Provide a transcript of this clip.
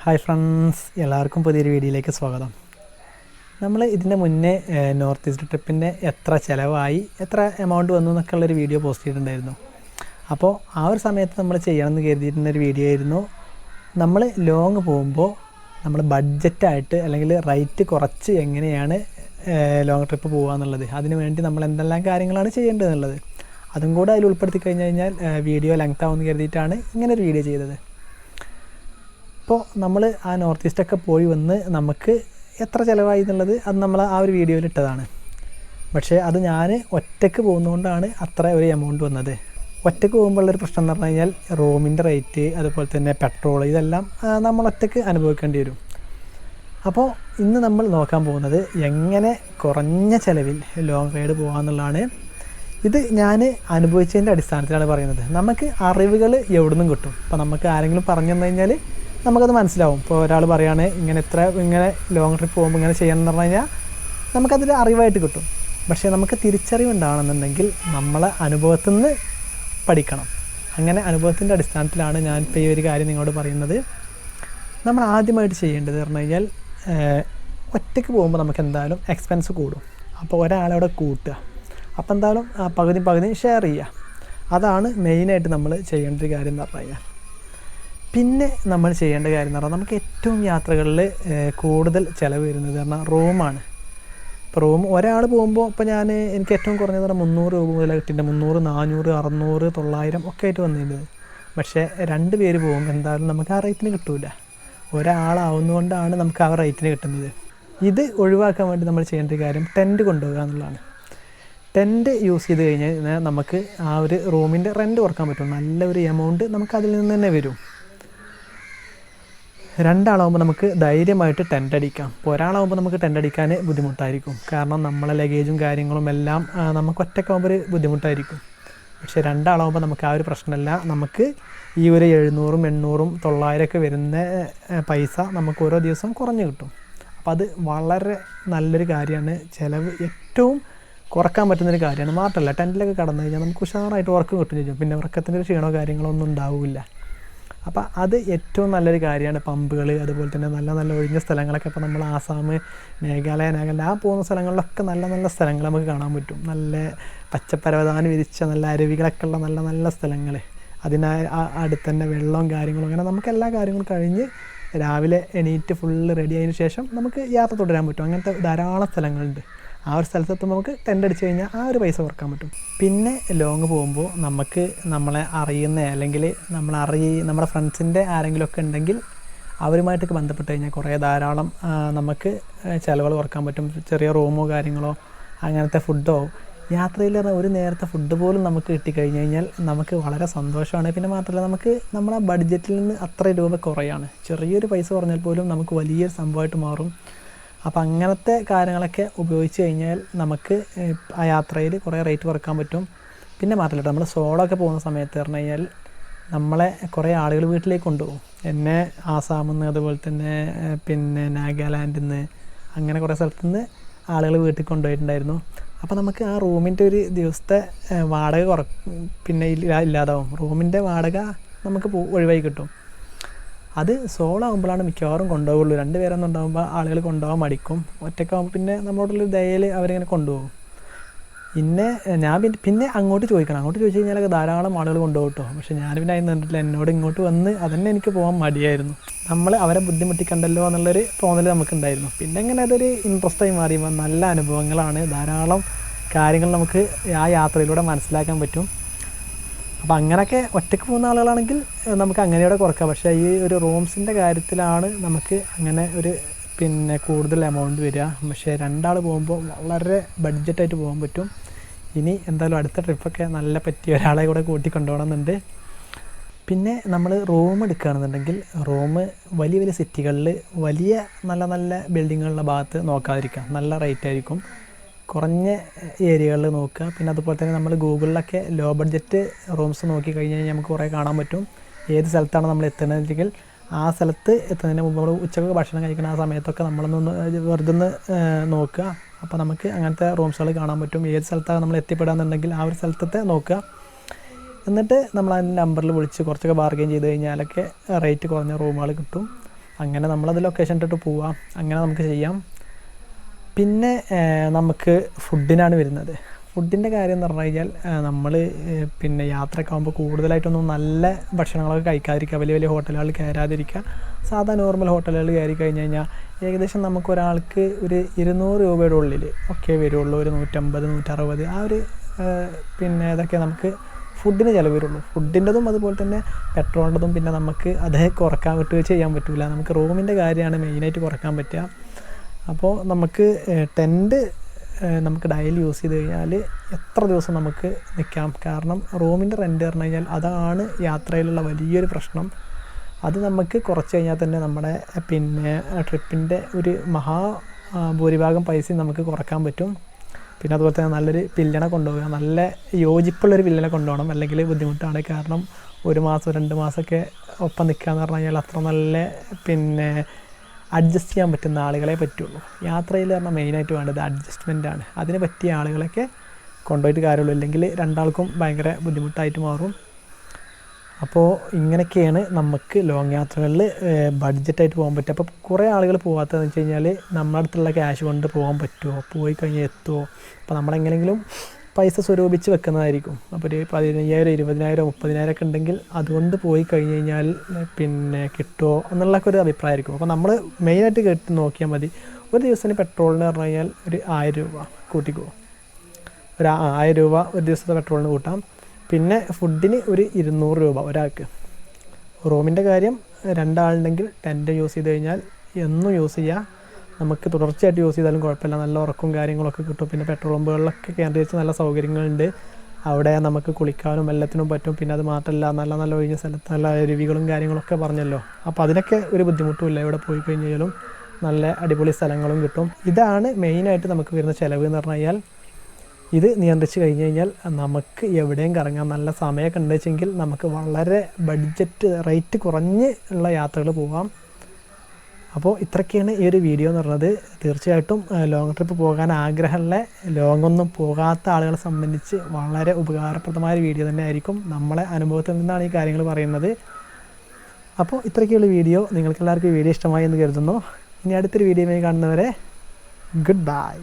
Hi friends, എല്ലാവർക്കും പുതിയൊരു വീഡിയോയിലേക്ക് സ്വാഗതം. നമ്മൾ ഇതിൻ്റെ മുന്നേ നോർത്ത് ഈസ്റ്റ് ട്രിപ്പിൻ്റെ എത്ര ചിലവായി, എത്ര എമൗണ്ട് വന്നു എന്നൊക്കെ ഉള്ളൊരു വീഡിയോ പോസ്റ്റ് ചെയ്തിട്ടുണ്ടായിരുന്നു. അപ്പോൾ ആ ഒരു സമയത്ത് നമ്മൾ ചെയ്യണമെന്ന് കരുതിയിട്ടുള്ളൊരു വീഡിയോ ആയിരുന്നു. നമ്മൾ ലോങ് പോകുമ്പോൾ നമ്മൾ ബഡ്ജറ്റായിട്ട് അല്ലെങ്കിൽ റേറ്റ് കുറച്ച് എങ്ങനെയാണ് ലോങ് ട്രിപ്പ് പോകുക എന്നുള്ളത്, അതിന് വേണ്ടി നമ്മൾ എന്തെല്ലാം കാര്യങ്ങളാണ് ചെയ്യേണ്ടതെന്നുള്ളത് അതും കൂടെ അതിൽ ഉൾപ്പെടുത്തി കഴിഞ്ഞാൽ വീഡിയോ ലെങ്ത് ആവുമെന്ന് കരുതിയിട്ടാണ് ഇങ്ങനൊരു വീഡിയോ ചെയ്തത്. അപ്പോൾ നമ്മൾ ആ നോർത്ത് ഈസ്റ്റൊക്കെ പോയി വന്ന് നമുക്ക് എത്ര ചിലവായി എന്നുള്ളത് അത് നമ്മൾ ആ ഒരു വീഡിയോയിൽ ഇട്ടതാണ്. പക്ഷേ അത് ഞാൻ ഒറ്റയ്ക്ക് പോകുന്നതുകൊണ്ടാണ് അത്ര ഒരു എമൗണ്ട് വന്നത്. ഒറ്റയ്ക്ക് പോകുമ്പോഴുള്ളൊരു പ്രശ്നം എന്ന് പറഞ്ഞു കഴിഞ്ഞാൽ റൂമിൻ്റെ റേറ്റ്, അതുപോലെ തന്നെ പെട്രോൾ, ഇതെല്ലാം നമ്മൾ ഒറ്റയ്ക്ക് അനുഭവിക്കേണ്ടി വരും. അപ്പോൾ ഇന്ന് നമ്മൾ നോക്കാൻ പോകുന്നത് എങ്ങനെ കുറഞ്ഞ ചിലവിൽ ലോങ് റൈഡ് പോകാമെന്നുള്ളതാണ്. ഇത് ഞാൻ അനുഭവിച്ചതിൻ്റെ അടിസ്ഥാനത്തിലാണ് പറയുന്നത്. നമുക്ക് അറിവുകൾ എവിടെ നിന്നും കിട്ടും. ഇപ്പോൾ നമുക്ക് ആരെങ്കിലും പറഞ്ഞു തന്നു കഴിഞ്ഞാൽ നമുക്കത് മനസ്സിലാവും. ഇപ്പോൾ ഒരാൾ പറയുകയാണ് ഇങ്ങനെ ലോങ് ട്രിപ്പ് പോകുമ്പോൾ ഇങ്ങനെ ചെയ്യണമെന്ന് പറഞ്ഞു കഴിഞ്ഞാൽ നമുക്കതിൽ അറിവായിട്ട് കിട്ടും. പക്ഷേ നമുക്ക് തിരിച്ചറിവുണ്ടാവണമെന്നുണ്ടെങ്കിൽ നമ്മളെ അനുഭവത്തിൽ നിന്ന് പഠിക്കണം. അങ്ങനെ അനുഭവത്തിൻ്റെ അടിസ്ഥാനത്തിലാണ് ഞാനിപ്പോൾ ഈ ഒരു കാര്യം നിങ്ങളോട് പറയുന്നത്. നമ്മൾ ആദ്യമായിട്ട് ചെയ്യേണ്ടത് പറഞ്ഞു കഴിഞ്ഞാൽ ഒറ്റയ്ക്ക് പോകുമ്പോൾ നമുക്ക് എന്തായാലും എക്സ്പെൻസ് കൂടും. അപ്പോൾ ഒരാളവിടെ കൂട്ടുക, അപ്പോൾ എന്തായാലും പകുതി ഷെയർ ചെയ്യുക. അതാണ് മെയിനായിട്ട് നമ്മൾ ചെയ്യേണ്ട ഒരു കാര്യം എന്ന് പറഞ്ഞു കഴിഞ്ഞാൽ. പിന്നെ നമ്മൾ ചെയ്യേണ്ട കാര്യം എന്ന് പറഞ്ഞാൽ നമുക്ക് ഏറ്റവും യാത്രകളിൽ കൂടുതൽ ചിലവ് വരുന്നത് പറഞ്ഞാൽ റൂമാണ്. ഇപ്പോൾ റൂം ഒരാൾ പോകുമ്പോൾ ഇപ്പോൾ എനിക്ക് ഏറ്റവും കുറഞ്ഞത് പറഞ്ഞാൽ 300 രൂപ മുതൽ കിട്ടിയിട്ടുണ്ട്. 300, 400, 600, 900 ഒക്കെ ആയിട്ട് വന്നിട്ടുണ്ട്. പക്ഷേ 2 പേര് പോകുമ്പോൾ എന്തായാലും നമുക്ക് ആ റേറ്റിന് കിട്ടില്ല. ഒരാളാവുന്നതുകൊണ്ടാണ് നമുക്ക് ആ റേറ്റിന് കിട്ടുന്നത്. ഇത് ഒഴിവാക്കാൻ വേണ്ടി നമ്മൾ ചെയ്യേണ്ട കാര്യം ടെൻറ്റ് കൊണ്ടുപോകുക എന്നുള്ളതാണ്. ടെൻറ്റ് യൂസ് ചെയ്ത് കഴിഞ്ഞാൽ നമുക്ക് ആ ഒരു റൂമിൻ്റെ റെൻറ്റ് കുറക്കാൻ പറ്റും. നല്ലൊരു എമൗണ്ട് നമുക്ക് അതിൽ നിന്ന് തന്നെ വരും. 2 ആളാകുമ്പോൾ നമുക്ക് ധൈര്യമായിട്ട് ടെൻ്റ് അടിക്കാം. ഇപ്പോൾ ഒരാളാകുമ്പോൾ നമുക്ക് ടെൻ്റ് അടിക്കാൻ ബുദ്ധിമുട്ടായിരിക്കും. കാരണം നമ്മളെ ലഗേജും കാര്യങ്ങളും എല്ലാം നമുക്ക് ഒറ്റയ്ക്കാകുമ്പോൾ ഒരു ബുദ്ധിമുട്ടായിരിക്കും. പക്ഷേ 2 ആളാകുമ്പോൾ നമുക്ക് ആ ഒരു പ്രശ്നമല്ല. നമുക്ക് ഈ ഒരു 700, 800, 900 ഒക്കെ വരുന്ന പൈസ നമുക്ക് ഓരോ ദിവസം കുറഞ്ഞ് കിട്ടും. അപ്പോൾ അത് വളരെ നല്ലൊരു കാര്യമാണ്. ചിലവ് ഏറ്റവും കുറക്കാൻ പറ്റുന്നൊരു കാര്യമാണ്. മാത്രമല്ല ടെൻറ്റിലൊക്കെ കടന്നു കഴിഞ്ഞാൽ നമുക്ക് ഉഷാറായിട്ട് ഉറക്കം കിട്ടും ചെയ്യും. പിന്നെ ഉറക്കത്തിൻ്റെ ഒരു ക്ഷീണമോ കാര്യങ്ങളോ ഒന്നും ഉണ്ടാവില്ല. അപ്പോൾ അത് ഏറ്റവും നല്ലൊരു കാര്യമാണ്. പമ്പുകൾ, അതുപോലെ തന്നെ നല്ല നല്ല ഒഴിഞ്ഞ സ്ഥലങ്ങളൊക്കെ ഇപ്പോൾ നമ്മൾ ആസാം, മേഘാലയ, നാഗാലാൻഡ് ആ പോകുന്ന സ്ഥലങ്ങളിലൊക്കെ നല്ല നല്ല സ്ഥലങ്ങൾ നമുക്ക് കാണാൻ പറ്റും. നല്ല പച്ചപ്പരവതാനി വിരിച്ച നല്ല അരുവികളൊക്കെ ഉള്ള നല്ല നല്ല സ്ഥലങ്ങൾ. അടുത്ത് തന്നെ വെള്ളവും കാര്യങ്ങളും, അങ്ങനെ നമുക്ക് എല്ലാ കാര്യങ്ങളും കഴിഞ്ഞ് രാവിലെ എണീറ്റ് ഫുള്ള് റെഡി ആയതിനു ശേഷം നമുക്ക് യാത്ര തുടരാൻ പറ്റും. അങ്ങനത്തെ ധാരാളം സ്ഥലങ്ങളുണ്ട്. ആ ഒരു സ്ഥലത്തെത്തുമ്പോൾ നമുക്ക് ടെൻ്റ് അടിച്ച് കഴിഞ്ഞാൽ ആ ഒരു പൈസ കുറക്കാൻ പറ്റും. പിന്നെ ലോങ് പോകുമ്പോൾ നമുക്ക് നമ്മളെ അറിയുന്ന അല്ലെങ്കിൽ നമ്മുടെ ഫ്രണ്ട്സിൻ്റെ ആരെങ്കിലുമൊക്കെ ഉണ്ടെങ്കിൽ അവരുമായിട്ടൊക്കെ ബന്ധപ്പെട്ട് കഴിഞ്ഞാൽ കുറേ ധാരാളം നമുക്ക് ചിലവുകൾ കുറക്കാൻ പറ്റും. ചെറിയ റൂമോ കാര്യങ്ങളോ അങ്ങനത്തെ ഫുഡോ, യാത്രയിൽ ഒരു നേരത്തെ ഫുഡ് പോലും നമുക്ക് കിട്ടിക്കഴിഞ്ഞ് കഴിഞ്ഞാൽ നമുക്ക് വളരെ സന്തോഷമാണ്. പിന്നെ മാത്രമല്ല നമുക്ക് നമ്മളെ ബഡ്ജറ്റിൽ നിന്ന് അത്ര രൂപ കുറയാണ്. ചെറിയൊരു പൈസ കുറഞ്ഞാൽ പോലും നമുക്ക് വലിയൊരു സംഭവമായിട്ട് മാറും. അപ്പോൾ അങ്ങനത്തെ കാര്യങ്ങളൊക്കെ ഉപയോഗിച്ച് കഴിഞ്ഞാൽ നമുക്ക് ആ യാത്രയിൽ കുറേ റേറ്റ് കുറക്കാൻ പറ്റും. പിന്നെ മാത്രമല്ല നമ്മൾ സോളോ ഒക്കെ പോകുന്ന സമയത്ത് പറഞ്ഞു കഴിഞ്ഞാൽ നമ്മളെ കുറേ ആളുകൾ വീട്ടിലേക്ക് കൊണ്ടുപോകും. എന്നെ ആസാമിൽ നിന്ന്, അതുപോലെ തന്നെ പിന്നെ നാഗാലാൻഡിൽ നിന്ന്, അങ്ങനെ കുറേ സ്ഥലത്തു നിന്ന് ആളുകൾ വീട്ടിൽ കൊണ്ടുപോയിട്ടുണ്ടായിരുന്നു. അപ്പോൾ നമുക്ക് ആ റൂമിൻ്റെ ഒരു ദിവസത്തെ വാടക പിന്നെ ഇല്ലാതാവും. റൂമിൻ്റെ വാടക നമുക്ക് ഒഴിവായി കിട്ടും. അത് സോളോ ആകുമ്പോഴാണ് മിക്കവാറും കൊണ്ടുപോകുള്ളൂ. 2 പേരൊന്നും ഉണ്ടാകുമ്പോൾ ആളുകൾ കൊണ്ടുപോകാൻ മടിക്കും. ഒറ്റയ്ക്കാകുമ്പോൾ പിന്നെ നമ്മളോടുള്ള ദയയിൽ അവരിങ്ങനെ കൊണ്ടുപോകും. പിന്നെ അങ്ങോട്ട് ചോദിച്ചു കഴിഞ്ഞാലൊക്കെ ധാരാളം ആളുകൾ കൊണ്ടുപോകും കേട്ടോ. പക്ഷേ ഞാൻ പിന്നെ അതിന് നിന്നിട്ടില്ല. എന്നോട് ഇങ്ങോട്ട് വന്ന് അതന്നെ എനിക്ക് പോകാൻ മടിയായിരുന്നു. നമ്മൾ അവരെ ബുദ്ധിമുട്ടിക്കണ്ടല്ലോ എന്നുള്ളൊരു തോന്നൽ നമുക്കുണ്ടായിരുന്നു. പിന്നെ അങ്ങനെ അതൊരു ഇൻട്രസ്റ്റായി മാറിയപ്പോൾ നല്ല അനുഭവങ്ങളാണ്. ധാരാളം കാര്യങ്ങൾ നമുക്ക് ആ യാത്രയിലൂടെ മനസ്സിലാക്കാൻ പറ്റും. അപ്പോൾ അങ്ങനെയൊക്കെ ഒറ്റയ്ക്ക് പോകുന്ന ആളുകളാണെങ്കിൽ നമുക്ക് അങ്ങനെയോടെ കുറക്കാം. പക്ഷേ ഈ ഒരു റൂംസിൻ്റെ കാര്യത്തിലാണ് നമുക്ക് അങ്ങനെ ഒരു കൂടുതൽ എമൗണ്ട് വരിക. പക്ഷേ 2 ആൾ പോകുമ്പോൾ വളരെ ബഡ്ജറ്റായിട്ട് പോകാൻ പറ്റും. ഇനി എന്തായാലും അടുത്ത ട്രിപ്പൊക്കെ നല്ല പറ്റിയ ഒരാളെ കൂടെ കൂട്ടിക്കൊണ്ടുപോകണമെന്നുണ്ട്. പിന്നെ നമ്മൾ റൂം എടുക്കുകയാണെന്നുണ്ടെങ്കിൽ വലിയ വലിയ സിറ്റികളിൽ വലിയ നല്ല നല്ല ബിൽഡിങ്ങുകളുടെ ഭാഗത്ത് നോക്കാതിരിക്കാം. നല്ല റേറ്റ് ആയിരിക്കും. കുറഞ്ഞ ഏരിയകളിൽ നോക്കുക. പിന്നെ അതുപോലെ തന്നെ നമ്മൾ ഗൂഗിളിലൊക്കെ ലോ ബഡ്ജറ്റ് റൂംസ് നോക്കി കഴിഞ്ഞ് കഴിഞ്ഞാൽ നമുക്ക് കുറേ കാണാൻ പറ്റും. ഏത് സ്ഥലത്താണ് നമ്മൾ എത്തുന്നതെങ്കിൽ ആ സ്ഥലത്ത് എത്തുന്നതിന് മുമ്പ് നമ്മൾ ഉച്ചക്ക് ഭക്ഷണം കഴിക്കുന്ന ആ സമയത്തൊക്കെ നമ്മളൊന്ന് വെറുതെ നോക്കുക. അപ്പോൾ നമുക്ക് അങ്ങനത്തെ റൂംസുകൾ കാണാൻ പറ്റും. ഏത് സ്ഥലത്താണ് നമ്മൾ എത്തിപ്പെടാന്നുണ്ടെങ്കിൽ ആ ഒരു സ്ഥലത്തെ നോക്കുക. എന്നിട്ട് നമ്മൾ അതിൻ്റെ നമ്പറിൽ വിളിച്ച് കുറച്ചൊക്കെ ബാർഗെയിൻ ചെയ്ത് കഴിഞ്ഞാലൊക്കെ റേറ്റ് കുറഞ്ഞ റൂമുകൾ കിട്ടും. അങ്ങനെ നമ്മളത് ലൊക്കേഷൻ ഇട്ടിട്ട് പോവാം, അങ്ങനെ നമുക്ക് ചെയ്യാം. പിന്നെ നമുക്ക് ഫുഡിനാണ് വരുന്നത്. ഫുഡിൻ്റെ കാര്യം എന്ന് പറഞ്ഞു കഴിഞ്ഞാൽ നമ്മൾ പിന്നെ യാത്രയൊക്കെ ആകുമ്പോൾ കൂടുതലായിട്ടൊന്നും നല്ല ഭക്ഷണങ്ങളൊക്കെ കഴിക്കാതിരിക്കുക, വലിയ വലിയ ഹോട്ടലുകളിൽ കയറാതിരിക്കുക. സാധാ നോർമൽ ഹോട്ടലുകളിൽ കയറി കഴിഞ്ഞ് കഴിഞ്ഞാൽ ഏകദേശം നമുക്കൊരാൾക്ക് ഒരു 200 രൂപയുടെ ഉള്ളിൽ ഒക്കെ വരുള്ളൂ. ഒരു 150 160 ആ ഒരു പിന്നെ ഇതൊക്കെ നമുക്ക് ഫുഡിന് ചിലവ് വരുള്ളൂ. ഫുഡിൻ്റെതും അതുപോലെ തന്നെ പെട്രോളിൻ്റെതും. പിന്നെ നമുക്ക് അത് കുറക്കാൻ വിട്ടുവീഴ്ച ചെയ്യാൻ പറ്റില്ല. നമുക്ക് റൂമിൻ്റെ കാര്യമാണ് മെയിനായിട്ട് കുറക്കാൻ പറ്റുക. അപ്പോൾ നമുക്ക് ടെൻറ്റ് നമുക്ക് ഡെയിലി യൂസ് ചെയ്ത് കഴിഞ്ഞാൽ എത്ര ദിവസം നമുക്ക് നിൽക്കാം. കാരണം റൂമിൻ്റെ റെൻറ്റ് പറഞ്ഞു കഴിഞ്ഞാൽ അതാണ് യാത്രയിലുള്ള വലിയൊരു പ്രശ്നം. അത് നമുക്ക് കുറച്ച് കഴിഞ്ഞാൽ തന്നെ നമ്മുടെ പിന്നെ ട്രിപ്പിൻ്റെ ഒരു ഭൂരിഭാഗം പൈസയും നമുക്ക് കുറക്കാൻ പറ്റും. പിന്നെ അതുപോലെ തന്നെ നല്ലൊരു പില്ലനെ കൊണ്ടുപോകുക, നല്ല യോജിപ്പുള്ളൊരു പില്ലനെ കൊണ്ടുപോകണം, അല്ലെങ്കിൽ ബുദ്ധിമുട്ടാണ്. കാരണം 1 മാസം 2 മാസമൊക്കെ ഒപ്പം നിൽക്കുക എന്ന് പറഞ്ഞു കഴിഞ്ഞാൽ അത്ര നല്ല പിന്നെ അഡ്ജസ്റ്റ് ചെയ്യാൻ പറ്റുന്ന ആളുകളെ പറ്റുള്ളൂ. യാത്രയിൽ പറഞ്ഞാൽ മെയിനായിട്ട് വേണ്ടത് അഡ്ജസ്റ്റ്മെൻറ്റാണ്. അതിന് പറ്റിയ ആളുകളൊക്കെ കൊണ്ടുപോയിട്ട് കാര്യമുള്ളൂ, ഇല്ലെങ്കിൽ രണ്ടാൾക്കും ഭയങ്കര ബുദ്ധിമുട്ടായിട്ട് മാറും. അപ്പോൾ ഇങ്ങനെയൊക്കെയാണ് നമുക്ക് ലോങ് യാത്രകളിൽ ബഡ്ജറ്റായിട്ട് പോകാൻ പറ്റുക. അപ്പോൾ കുറേ ആളുകൾ പോകാത്തതെന്ന് വെച്ച് കഴിഞ്ഞാൽ നമ്മുടെ അടുത്തുള്ള ക്യാഷ് കൊണ്ട് പോകാൻ പറ്റുമോ, പോയി കഴിഞ്ഞാൽ എത്തുമോ, അപ്പോൾ നമ്മളെങ്ങനെയെങ്കിലും പൈസ സ്വരൂപിച്ച് വെക്കുന്നതായിരിക്കും. അപ്പോൾ ഒരു 15,000 20,000 30,000 ഒക്കെ ഉണ്ടെങ്കിൽ അതുകൊണ്ട് പോയി കഴിഞ്ഞ് കഴിഞ്ഞാൽ പിന്നെ കിട്ടുമോ എന്നുള്ളൊക്കെ ഒരു അഭിപ്രായമായിരിക്കും. അപ്പോൾ നമ്മൾ മെയിനായിട്ട് കേട്ട് നോക്കിയാൽ മതി. ഒരു ദിവസത്തിന് പെട്രോളിന് പറഞ്ഞു കഴിഞ്ഞാൽ ഒരു 1000 രൂപ കൂട്ടിക്കോ, ഒരു 1000 രൂപ ഒരു ദിവസത്തെ പെട്രോളിന് കൂട്ടാം. പിന്നെ ഫുഡിന് ഒരു 200 രൂപ ഒരാൾക്ക്. റൂമിൻ്റെ കാര്യം 2 ആളുണ്ടെങ്കിൽ ടെൻറ്റ് യൂസ് ചെയ്ത് കഴിഞ്ഞാൽ എന്നും യൂസ് ചെയ്യുക. നമുക്ക് തുടർച്ചയായിട്ട് യൂസ് ചെയ്താലും കുഴപ്പമില്ല, നല്ല ഉറക്കവും കാര്യങ്ങളൊക്കെ കിട്ടും. പിന്നെ പെട്രോൾ പമ്പുകളിലൊക്കെ കേന്ദ്രീകരിച്ച് നല്ല സൗകര്യങ്ങളുണ്ട്. അവിടെ നമുക്ക് കുളിക്കാനും എല്ലാത്തിനും പറ്റും. പിന്നെ അത് മാത്രമല്ല നല്ല നല്ല ഒഴിഞ്ഞ സ്ഥലത്ത് നല്ല അരുവികളും കാര്യങ്ങളൊക്കെ പറഞ്ഞല്ലോ. അപ്പോൾ അതിനൊക്കെ ഒരു ബുദ്ധിമുട്ടുമില്ല. ഇവിടെ പോയി കഴിഞ്ഞാലും നല്ല അടിപൊളി സ്ഥലങ്ങളും കിട്ടും. ഇതാണ് മെയിനായിട്ട് നമുക്ക് വരുന്ന ചിലവ് എന്ന് പറഞ്ഞു കഴിഞ്ഞാൽ. ഇത് നിയന്ത്രിച്ച് കഴിഞ്ഞ് കഴിഞ്ഞാൽ നമുക്ക് എവിടെയും കറങ്ങാം. നല്ല സമയമൊക്കെ ഉണ്ടെച്ചെങ്കിൽ നമുക്ക് വളരെ ബഡ്ജറ്റ് റേറ്റ് കുറഞ്ഞ് ഉള്ള യാത്രകൾ പോകാം. അപ്പോൾ ഇത്രയൊക്കെയാണ് ഈ ഒരു വീഡിയോ എന്ന് പറഞ്ഞത്. തീർച്ചയായിട്ടും ലോങ് ട്രിപ്പ് പോകാൻ ആഗ്രഹമുള്ള, ലോങ്ങൊന്നും പോകാത്ത ആളുകളെ സംബന്ധിച്ച് വളരെ ഉപകാരപ്രദമായ വീഡിയോ തന്നെ ആയിരിക്കും. നമ്മളെ അനുഭവത്തിൽ നിന്നാണ് ഈ കാര്യങ്ങൾ പറയുന്നത്. അപ്പോൾ ഇത്രയൊക്കെയുള്ള വീഡിയോ. നിങ്ങൾക്കെല്ലാവർക്കും ഈ വീഡിയോ ഇഷ്ടമായി എന്ന് കരുതുന്നു. ഇനി അടുത്തൊരു വീഡിയോയുമായി കാണുന്നവരെ ഗുഡ് ബൈ.